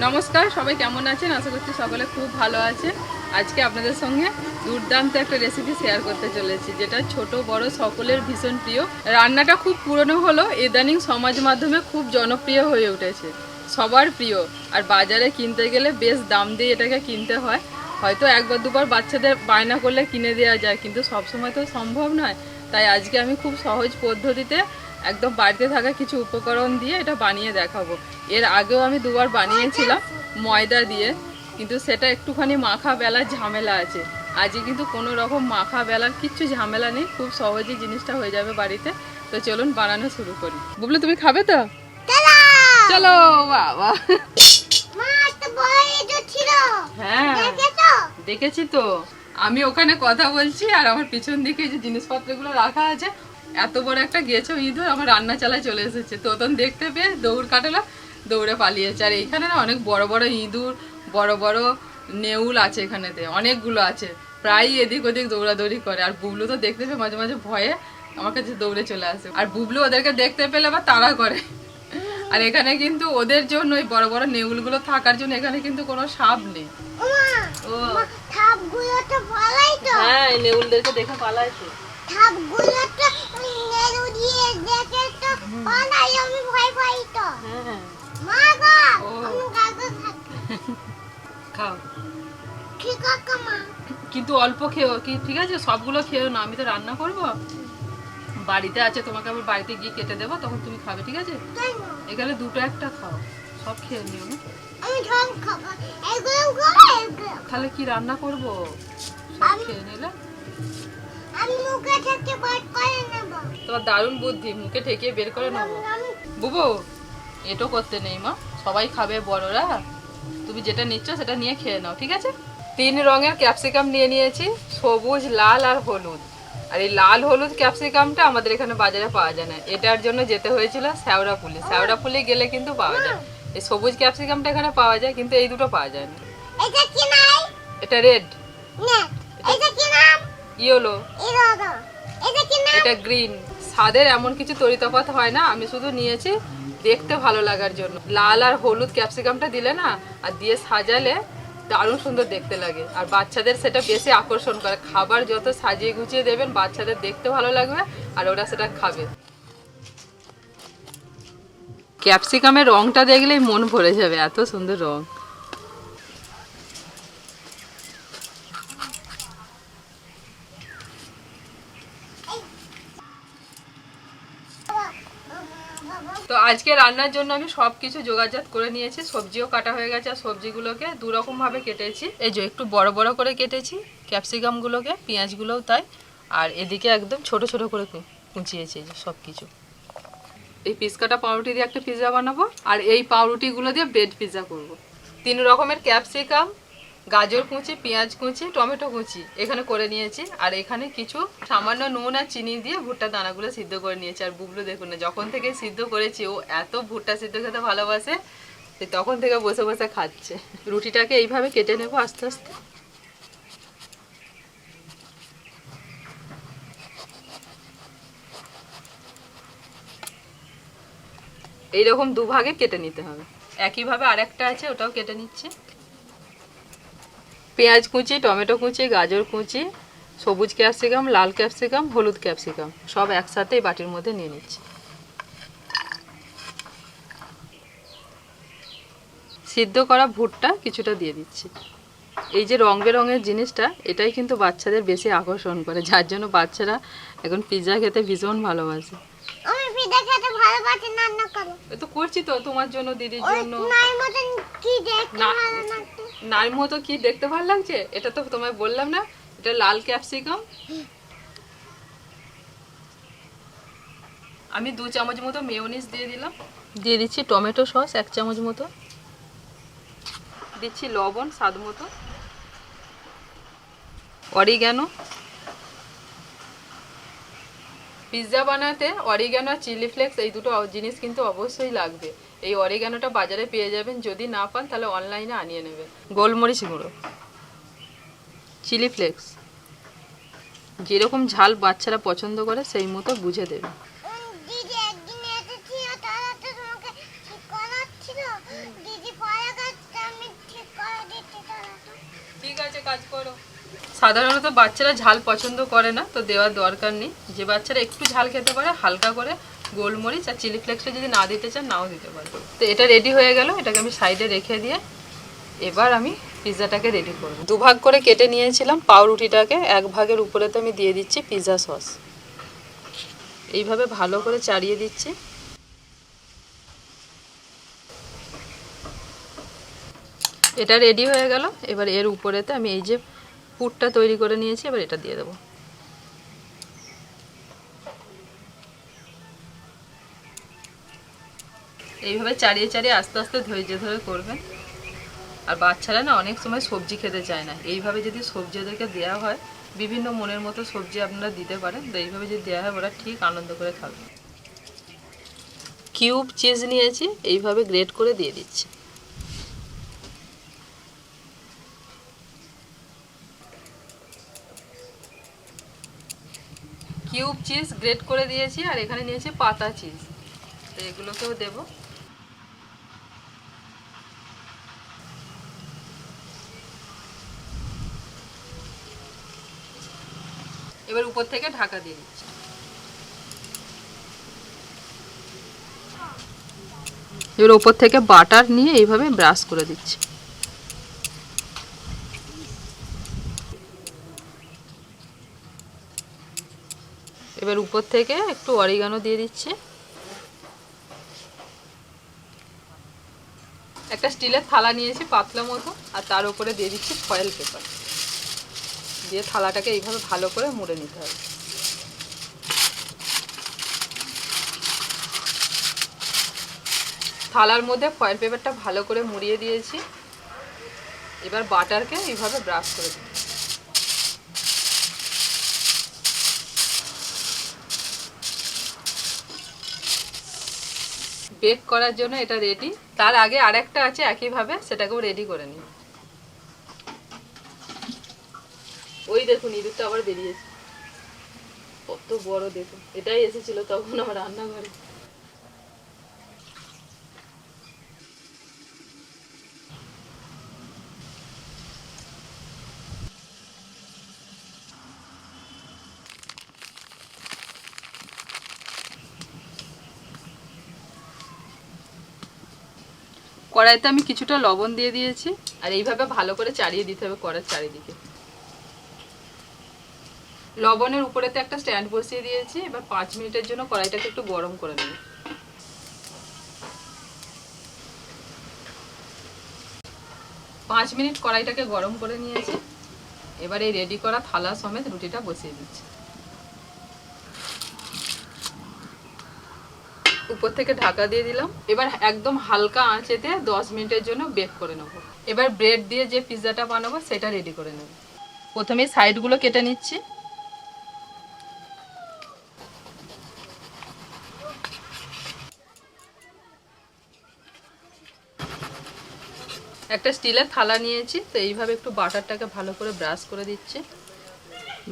নমস্কার, সবাই কেমন আছেন? আশা করছি সকলে খুব ভালো আছে। আজকে আপনাদের সঙ্গে দুর্দান্ত একটা রেসিপি শেয়ার করতে চলেছি, যেটা ছোট বড় সকলের ভীষণ প্রিয়। রান্নাটা খুব পুরনো হলো, ইদানিং সমাজ মাধ্যমে খুব জনপ্রিয় হয়ে উঠেছে, সবার প্রিয়। আর বাজারে কিনতে গেলে বেশ দাম দিয়ে এটাকে কিনতে হয়। হয়তো একবার দুবার বাচ্চাদের বায়না করলে কিনে দেওয়া যায়, কিন্তু সবসময় তো সম্ভব নয়। তাই আজকে আমি খুব সহজ পদ্ধতিতে একদম বাড়িতে থাকা কিছু উপকরণ দিয়ে এটা বানিয়ে দেখাবো। এর আগেও আমি দুবার বানিয়েছিলাম ময়দা দিয়ে, কিন্তু সেটা একটুখানি মাখা বেলার ঝামেলা আছে। আজকে কিন্তু কোনো রকম মাখা বেলার কিচ্ছু ঝামেলা নেই, খুব সহজেই জিনিসটা হয়ে যাবে বাড়িতে। তো চলুন বানানো শুরু করি। বুবলু, তুমি খাবে তো? চলো বাবা। হ্যাঁ দেখেছি তো, আমি ওখানে কথা বলছি আর আমার পিছন দিকে যে জিনিসপত্রগুলো রাখা আছে, এত বড় একটা গেছো ইঁদুর আমার রান্না চালায় চলে এসেছে। তো তখন দেখতে পেয়ে দৌড় কাটালো, দৌড়ে পালিয়েছে। আর এইখানে না অনেক বড় বড় ইঁদুর, বড় বড় নেউল আছে, এখানেতে অনেকগুলো আছে, প্রায় এদিক ওদিক দৌড়াদৌড়ি করে। আর বুবলু তো দেখতে পেয়ে মাঝে মাঝে ভয়ে আমার কাছে দৌড়ে চলে আসে, আর বুবলু ওদেরকে দেখতে পেলে আবার তাড়া করে। আর এখানে কিন্তু ওদের জন্য ওই বড় বড় নেউলগুলো থাকার জন্য এখানে কিন্তু কোনো সাপ নেই। ও হ্যাঁ, এই নেউলদেরকে দেখে পালায় তো। খাও কিন্তু অল্প খেও কি, ঠিক আছে? সবগুলো খেও না, আমি তো রান্না করব, বাড়িতে আছে, তোমাকে আবার বাড়িতে গিয়ে কেটে দেবো, তখন তুমি খাবে, ঠিক আছে? এখানে দুটো একটা খাও, সব খেয়ে নিও না। তাহলে কি রান্না করব? সব খেয়ে নিলে তোমার দারুণ বুদ্ধি, মুখে ঠেকিয়ে বের করে নেবো। বুবু, এটো করতে নেই মা, সবাই খাবে বড়রা, তুমি যেটা নিচ্ছ সেটা নিয়ে খেয়ে নাও, ঠিক আছে? 3 রঙের ক্যাপসিকাম নিয়ে নিয়েছি, সবুজ, লাল আর হলুদ। আর এই লাল হলুদ ক্যাপসিকামটা আমাদের এখানে বাজারে পাওয়া যায় না, এটার জন্য যেতে হয়েছিল শেওড়াফুলি। শেওড়াফুলি গেলে কিন্তু পাওয়া যায়। এই সবুজ ক্যাপসিকামটা এখানে পাওয়া যায়, কিন্তু এই দুটো পাওয়া যায় না। এটা রেড, ইয়েলো, এটা গ্রিন। স্বাদের এমন কিছু তরিতফাত হয় না, আমি শুধু নিয়েছি দেখতে ভালো লাগার জন্য। লাল আর হলুদ ক্যাপসিকামটা দিলে না, আর দিয়ে সাজালে দারুণ সুন্দর দেখতে লাগে, আর বাচ্চাদের সেটা বেশি আকর্ষণ করে। খাবার যত সাজিয়ে গুছিয়ে দেবেন, বাচ্চাদের দেখতে ভালো লাগবে আর ওরা সেটা খাবে। ক্যাপসিকামের রংটা দেখলেই মন ভরে যাবে, এত সুন্দর রং। তো আজকে রান্নার জন্য আমি সব কিছু জোগাড়জাত করে নিয়েছি, সবজিও কাটা হয়ে গেছে। আর সবজিগুলোকে দুরকম ভাবে কেটেছি, এই যে একটু বড় বড় করে কেটেছি ক্যাপসিকামগুলোকে, পেঁয়াজগুলোও তাই। আর এদিকে একদম ছোট ছোট করে কুচিয়েছি সব কিছু। এই পিস কাটা পাউরুটি দিয়ে একটা পিৎজা বানাবো, আর এই পাউরুটিগুলো দিয়ে ব্রেড পিৎজা করব। 3 রকমের ক্যাপসিকাম, গাজর কুচি, পেঁয়াজ কুচি, টমেটো কুচি এখানে করে নিয়েছি। আর এখানে কিছু সামান্য নুন আর চিনি দিয়ে ভুট্টার দানাগুলো সিদ্ধ করে নিয়েছি। আর বুবলু দেখুন না, যখন থেকে সিদ্ধ করেছি ও এত ভুট্টা সিদ্ধ খেতে ভালোবাসে, তখন থেকে বসে বসে খাচ্ছে। রুটিটাকে এইভাবে কেটে নেবো আস্তে আস্তে। এইরকম দুভাগে কেটে নিতে হবে। একইভাবে আরেকটা আছে, ওটাও কেটে নিচ্ছে। পেঁয়াজ কুচি, টমেটো কুচি, গাজর কুচি, সবুজ ক্যাপসিকাম, লাল ক্যাপসিকাম, হলুদ ক্যাপসিকাম সব একসাথে এই বাটির মধ্যে নিয়ে নিচ্ছি। সিদ্ধ করা ভুট্টা কিছুটা দিয়ে দিচ্ছি। এই যে রং বেরঙের জিনিসটা, এটাই কিন্তু বাচ্চাদের বেশি আকর্ষণ করে, যার জন্য বাচ্চারা এখন পিৎজা খেতে ভীষণ ভালোবাসে। আমি পিৎজা খেতে ভালোবাসি, রান্না করো। এই তো করছি তো তোমার জন্য, দিদির জন্য। নাইর মতো কি দেখতে ভালো লাগছে? নাইর মতো কি দেখতে ভালো লাগছে? এটা তো তোমায় বললাম না, এটা লাল ক্যাপসিকাম। আমি 2 চামচ মতো মেয়োনিজ দিয়ে দিলাম। দিয়ে দিচ্ছি টমেটো সস 1 চামচ মতো। দিচ্ছি লবণ স্বাদ মতো। অরিগ্যানো, পিৎজা বানাতে অরিগ্যানো আর চিলি ফ্লেক্স এই দুটো জিনিস কিন্তু অবশ্যই লাগবে। এই অরিগ্যানোটা বাজারে পেয়ে যাবেন, যদি না পান তাহলে অনলাইনে আনিয়ে নেবেন। গোলমরিচ গুঁড়ো, চিলি ফ্লেক্স, যেরকম ঝাল বাচ্চারা পছন্দ করে সেই মতো বুঝে দেবে। নিচে কাজ করো। সাধারণত বাচ্চারা ঝাল পছন্দ করে না, তো দেওয়ার দরকার নেই। যে বাচ্চারা একটু ঝাল খেতে পারে হালকা করে গোলমরিচ আর চিলি ফ্লেক্সটা যদি না দিতে চান নাও দিতে পারে। তো এটা রেডি হয়ে গেল, এটাকে আমি সাইডে রেখে দিয়ে এবার আমি পিৎজাটাকে রেডি করব। দুভাগ করে কেটে নিয়েছিলাম পাউরুটিটাকে, এক ভাগের উপরেতে আমি দিয়ে দিচ্ছি পিৎজা সস। এইভাবে ভালো করে চাড়িয়ে দিচ্ছি। এটা রেডি হয়ে গেল। এবার এর উপরেতে আমি এই যে পুরটা তৈরি করে নিয়েছি, এবার এটা দিয়ে দেবো। এইভাবে চাড়িয়ে চাড়িয়ে আস্তে আস্তে ধৈর্য ধরে করবেন। আর বাচ্চারা না অনেক সময় সবজি খেতে চায় না, এইভাবে যদি সবজি ওদেরকে দেওয়া হয়, বিভিন্ন মনের মতো সবজি আপনারা দিতে পারেন, তো এইভাবে যদি দেওয়া হয় ওরা ঠিক আনন্দ করে খাবে। কিউব চিজ নিয়েছি, এইভাবে গ্রেট করে দিয়ে দিচ্ছি। কিউব চিজ গ্রেট করে দিয়েছি, আর এখানে নিয়েছি পাতা চিজ, তো এগুলোকেও দেবো। এবার উপর থেকে ঢাকা দিয়ে দিচ্ছি। এবার উপর থেকে বাটার নিয়ে এইভাবে ব্রাশ করে দিচ্ছি। এবার উপর থেকে একটু অরিগানো দিয়ে দিচ্ছি। একটা স্টিলের থালা নিয়েছি পাতলা মতো, আর তার উপরে দিয়ে দিচ্ছি ফয়েল পেপার, দিয়ে থালাটাকে এইভাবে ভালো করে মুড়ে নিতে হবে। থালার মধ্যে ফয়েল পেপারটা ভালো করে মুড়িয়ে দিয়েছি। এবার বাটারকে এইভাবে ব্রাশ করে দিই। বেক করার জন্য এটা রেডি। তার আগে আরেকটা আছে একইভাবে, সেটাকেও রেডি করে নিই। ওই দেখুন ইঁদুরটা আবার বেরিয়েছে, কত বড় দেখুন। এটাই এসেছিল তখন আমার রান্নাঘরে। কড়াইতে আমি কিছুটা লবণ দিয়ে দিয়েছি, আর এইভাবে ভালো করে চাড়িয়ে দিতে হবে কড়ার চারিদিকে। লবণের উপরেতে একটা স্ট্যান্ড বসিয়ে দিয়েছি। এবার 5 মিনিটের জন্য কড়াইটাকে একটু গরম করে নেব। 5 মিনিট কড়াইটাকে গরম করে নিয়েছি। এবার এই রেডি করা থালা সমেত রুটিটা বসিয়ে দিচ্ছি। উপর থেকে ঢাকা দিয়ে দিলাম। এবার একদম হালকা আঁচেতে 10 মিনিটের জন্য বেক করে নেব। এবার ব্রেড দিয়ে যে পিৎজাটা বানাবো সেটা রেডি করে নেব। প্রথমে সাইডগুলো কেটে নিচ্ছি। একটা স্টিলের থালা নিয়েছি, তো এইভাবে একটু বাটারটাকে ভালো করে ব্রাশ করে দিচ্ছি।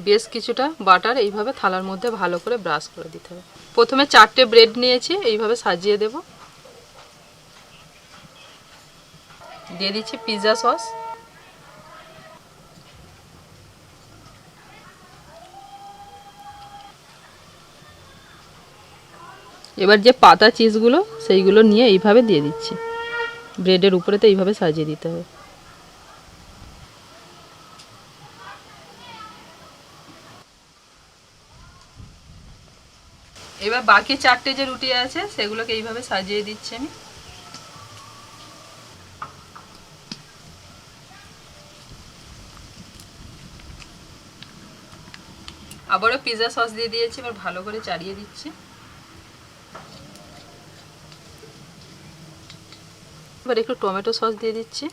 বেশ কিছুটা বাটার এইভাবে থালার মধ্যে ভালো করে ব্রাশ করে দিতে হবে। প্রথমে 4টে ব্রেড নিয়েছি, এইভাবে সাজিয়ে দেব। দিয়ে দিচ্ছি পিৎজা সস। এবার যে পাতা চিজগুলো সেইগুলো নিয়ে এইভাবে দিয়ে দিচ্ছি। ব্রেডের উপরেতে এইভাবে সাজিয়ে দিতে হবে। এবার বাকি 4টে যে রুটি আছে সেগুলোকে এইভাবে সাজিয়ে দিচ্ছি আমি। আবারও পিৎজা সস দিয়ে দিয়েছি, এবার ভালো করে চাড়িয়ে দিচ্ছি। এবার একটু টমেটো সস দিয়ে দিচ্ছি।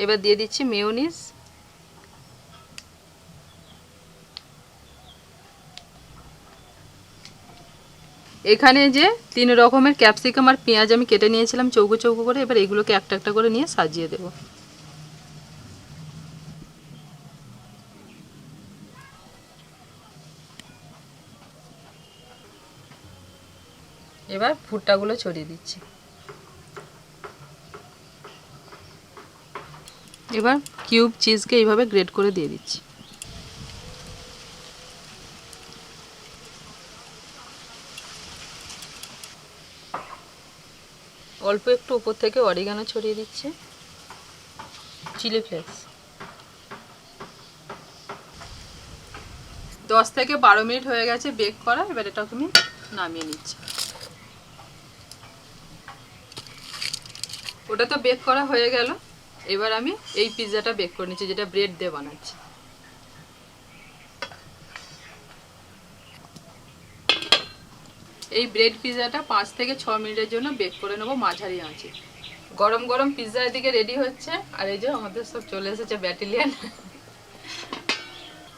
এবার দিয়ে দিচ্ছি মেয়োনিজ। এখানে যে 3 রকমের ক্যাপসিকাম আর পেঁয়াজ আমি কেটে নিয়েছিলাম চৌকো চৌকো করে, এবার এগুলোকে একটা একটা করে নিয়ে সাজিয়ে দেব। এবার ভুট্টাগুলো ছড়িয়ে দিচ্ছি। এবার কিউব চিজকে এইভাবে গ্রেট করে দিয়ে দিচ্ছি। অল্প একটু উপর থেকে অরিগানো ছড়িয়ে দিচ্ছি, চিলি ফ্লেক্স। 10 থেকে 12 মিনিট হয়ে গেছে বেক করা। এবার এটা তুমি নামিয়ে নিচ্ছি। ওটা তো বেক করা হয়ে গেল। এবার আমি এই পিৎজাটা বেক করে নিচ্ছি, যেটা ব্রেড দিয়ে বানাচ্ছি। এই ব্রেড পিৎজাটা 5 থেকে 6 মিনিটের জন্য বেক করে নেবো মাঝারি আঁচে। গরম গরম পিৎজা এদিকে রেডি হচ্ছে, আর এই যে আমাদের সব চলে এসেছে ব্যাটালিয়ান।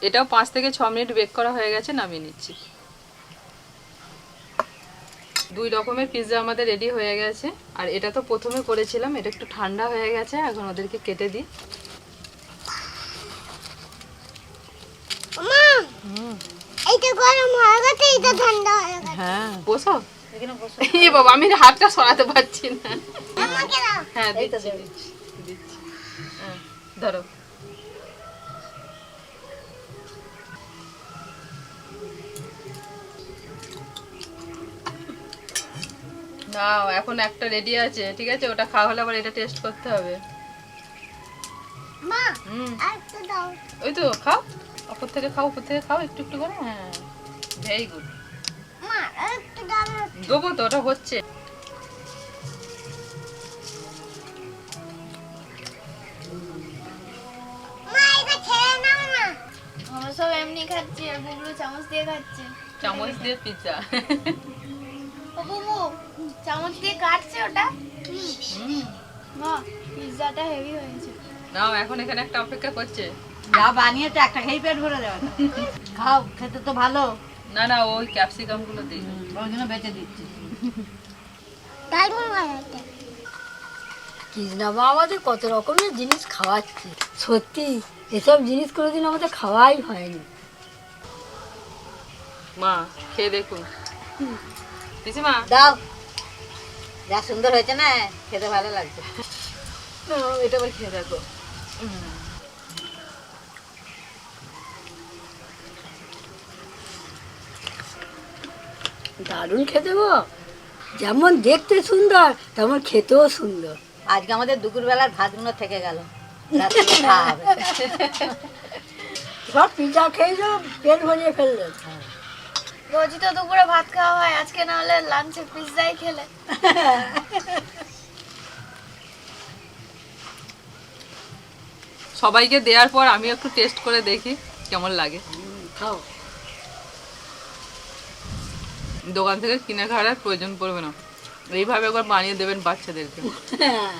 এটাও 5 থেকে 6 মিনিট বেক করা হয়ে গেছে, নামিয়ে নিচ্ছি। 2 রকমের পিৎজা আমাদের রেডি হয়ে গেছে। আর এটা তো প্রথমে করেছিলাম, এটা একটু ঠান্ডা হয়ে গেছে, এখন ওদেরকে কেটে দিই। এইটা গরম হয়ে গেছে, এটা ঠান্ডা হয়ে গেছে। হ্যাঁ বসো এখানে বসো। এই বাবা আমি হাতটা সরাতে পারছি না। আমাকে দাও। হ্যাঁ দিচ্ছি দিচ্ছি। হ্যাঁ ধরো। নাও এখন একটা রেডি আছে, ঠিক আছে? ওটা খাওয়া হলে আবার এটা টেস্ট করতে হবে। মা হুম একটু দাও। ওই তো খাও, উপর থেকে খাও, উপর থেকে খাও একটু একটু করে। হ্যাঁ ভেরি গুড। মা একটু দাও। দেবো তো, ওটা হচ্ছে। মা এটা খেয়ে নাও না। আমরা সব এমনি খাচ্ছি আর বুবলু চামচ দিয়ে খাচ্ছে। চামচ দিয়ে পিৎজা। ও বুবু চামচ দিয়ে কাটছে ওটা। হুম মা পিৎজাটা হেভি হয়েছে। নাও এখন এখানে একটা অপেক্ষা করছে। যা বানিয়েছে একটা খেয়ে পেট ভরে দেবে। খাও, খেতে তো ভালো। না না ওই ক্যাপসিকাম গুলো দিই। ওই জন্য বেঁচে দিচ্ছি। তাই মনে হয় কৃষ্ণাবা আমাদের কত রকমের জিনিস খাওয়াচ্ছে, সত্যি এসব জিনিস কোনোদিন আমাদের খাওয়াই হয়নি। মা খেয়ে দেখুন। পিসিমা দাও, যা সুন্দর হয়েছে না, খেতে ভালো লাগছে। নাও, এটা আবার খেয়ে দেখো। দারুণ খেতে গো, যেমন দেখতে সুন্দর তেমন খেতেও সুন্দর। আজকে আমাদের দুপুরবেলার ভাতগুলো থেকে গেল, রাত্রে খাওয়া হবে। সব পিঠা খেয়ে সব পেট ভরিয়ে ফেললো। রোজই তো দুপুরে ভাত খাওয়া হয়, আজকে না হলে লাঞ্চে পিৎজাই খেলে। সবাইকে দেওয়ার পর আমি একটু টেস্ট করে দেখি কেমন লাগে। খাও। দোকান থেকে কিনে খাওয়ার আর প্রয়োজন পড়বে না, এইভাবে একবার বানিয়ে দেবেন বাচ্চাদেরকে। হ্যাঁ